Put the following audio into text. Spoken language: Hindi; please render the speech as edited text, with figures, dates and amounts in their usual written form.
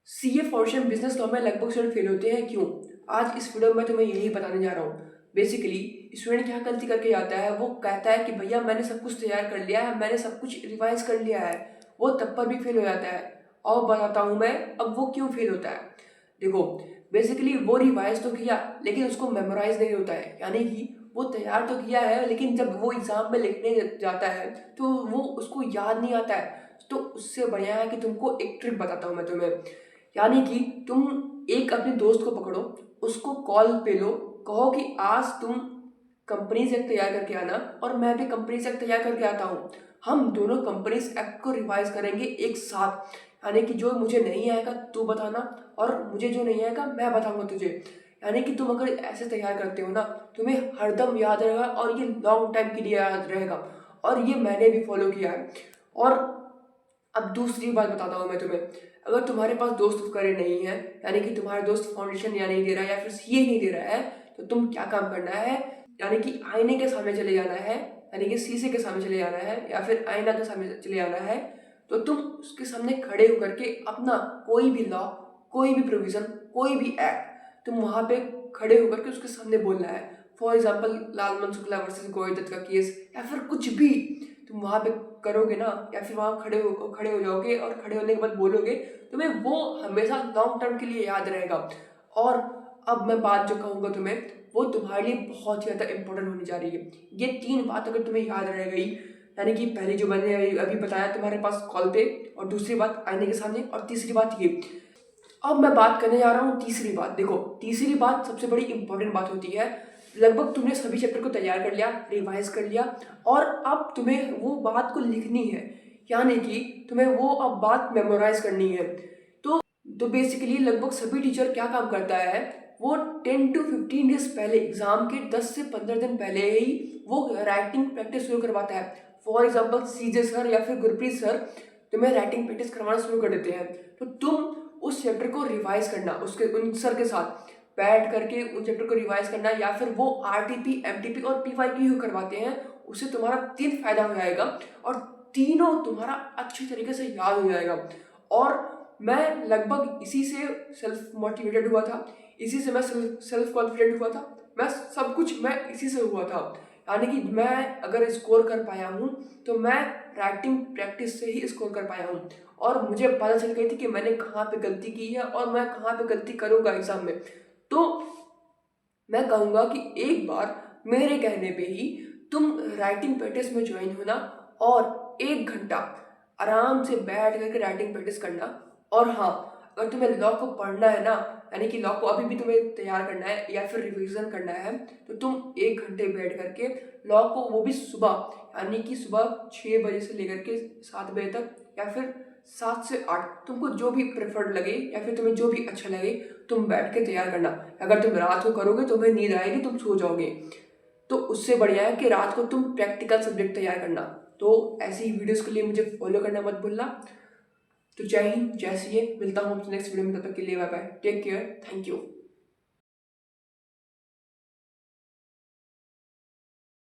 सीए फाउंडेशन बिजनेस लॉ में लगभग स्टूडेंट फेल होते हैं क्यों? आज इस वीडियो में तुम्हें यही बताने जा रहा हूँ। बेसिकली स्टूडेंट क्या गलती करके आता है, वो कहता है कि भैया मैंने सब कुछ तैयार कर लिया है, मैंने सब कुछ रिवाइज कर लिया है, वो तब पर भी फेल हो जाता है। और बताता हूँ मैं अब वो क्यों फेल होता है। देखो, बेसिकली वो रिवाइज तो किया लेकिन उसको मेमोराइज नहीं होता है, यानी कि वो तैयार तो किया है लेकिन जब वो एग्जाम में लिखने जाता है तो वो उसको याद नहीं आता है। तो उससे बढ़िया है कि तुमको एक ट्रिक बताता हूँ मैं तुम्हें। यानी कि तुम एक अपने दोस्त को पकड़ो, उसको कॉल पे लो, कहो कि आज तुम कंपनीज एक्ट तैयार करके आना और मैं भी कंपनीज एक्ट तैयार करके आता हूँ। हम दोनों कंपनीज एक्ट को रिवाइज करेंगे एक साथ, यानी कि जो मुझे नहीं आएगा तू बताना और मुझे जो नहीं आएगा मैं बताऊंगा तुझे। यानी कि तुम अगर ऐसे तैयार करते हो ना, तुम्हें हरदम याद रहेगा और ये लॉन्ग टाइम के लिए याद रहेगा। और ये मैंने भी फॉलो किया है। और अब दूसरी बात बताता हूँ मैं तुम्हें। अगर तुम्हारे पास दोस्त उपकरण नहीं है, यानी कि तुम्हारा दोस्त फाउंडेशन या नहीं दे रहा है या फिर सीए नहीं दे रहा है, तो तुम क्या काम करना है, यानी कि आईने के सामने चले जाना है, यानी कि शीशे के सामने चले जाना है या फिर आईना के सामने चले जाना है। तो तुम उसके सामने खड़े होकर के अपना कोई भी लॉ, कोई भी प्रोविजन, कोई भी एक्ट तुम वहां पे खड़े होकर के उसके सामने बोलना है। For example Lalman Shukla versus Govind Datt का केस या फिर कुछ भी तुम वहां पे करोगे ना, या फिर वहां खड़े हो जाओगे और खड़े होने के बाद बोलोगे, तुम्हें वो हमेशा लॉन्ग टर्म के लिए याद रहेगा। और अब मैं बात जो कहूंगा तुम्हें, वो तुम्हारे लिए बहुत ही ज्यादा इंपॉर्टेंट होने जा रही है। ये तीन बात अगर तुम्हें याद रह गई, यानी कि पहली जो मैंने अभी बताया तुम्हारे पास कॉल पे, और दूसरी बात आईने के सामने, और तीसरी बात ये। अब मैं बात करने जा रहा हूँ तीसरी बात। देखो, तीसरी बात सबसे बड़ी इंपॉर्टेंट बात होती है। लगभग तुमने सभी चैप्टर को तैयार कर लिया, रिवाइज कर लिया, और अब तुम्हें वो बात को लिखनी है, यानी कि तुम्हें वो अब बात मेमोराइज करनी है। तो बेसिकली लगभग सभी टीचर क्या काम करता है, वो 10 to 15 डेज पहले, एग्जाम के 10 से 15 दिन पहले ही वो राइटिंग प्रैक्टिस शुरू करवाता है। फॉर एग्जाम्पल सीजे सर या फिर गुरप्रीत सर तुम्हें राइटिंग प्रैक्टिस करवाना शुरू कर देते हैं। तो तुम उस चैप्टर को रिवाइज करना, उसके उन सर के साथ बैठ करके उन चैप्टर को रिवाइज करना, या फिर वो आरटीपी, एमटीपी और पीवाईक्यू करवाते हैं। उससे तुम्हारा तीन फायदा हो जाएगा और तीनों तुम्हारा अच्छी तरीके से याद हो जाएगा। और मैं लगभग इसी से सेल्फ मोटिवेटेड हुआ था, इसी से मैं सेल्फ कॉन्फिडेंट हुआ था, मैं सब कुछ मैं इसी से हुआ था। यानी कि मैं अगर स्कोर कर पाया हूँ तो मैं राइटिंग प्रैक्टिस से ही स्कोर कर पाया हूँ। और मुझे पता चल गई थी कि मैंने कहाँ पे गलती की है और मैं कहाँ पे गलती करूँगा एग्जाम में। तो मैं कहूँगा कि एक बार मेरे कहने पे ही तुम राइटिंग प्रैक्टिस में ज्वाइन होना और 1 घंटा आराम से बैठ करके राइटिंग प्रैक्टिस करना। और हाँ, अगर तुम्हें लॉ को पढ़ना है ना, यानी कि लॉ को अभी भी तुम्हें तैयार करना है या फिर रिवीजन करना है, तो तुम 1 घंटे बैठ करके लॉ को, वो भी सुबह, यानी कि सुबह 6 बजे से लेकर के 7 बजे तक, या फिर 7 से 8, तुमको जो भी प्रेफर्ड लगे या फिर तुम्हें जो भी अच्छा लगे, तुम बैठ के तैयार करना। अगर तुम रात को करोगे तो तुम्हें नींद आएगी, तुम सो जाओगे। तो उससे बढ़िया है कि रात को तुम प्रैक्टिकल सब्जेक्ट तैयार करना। तो ऐसी ही वीडियोस के लिए मुझे फॉलो करना मत भूलना। तो जय हिंद, जय सीए। मिलता हूँ नेक्स्ट वीडियो में, तब तक के लिए bye bye, take care, thank you.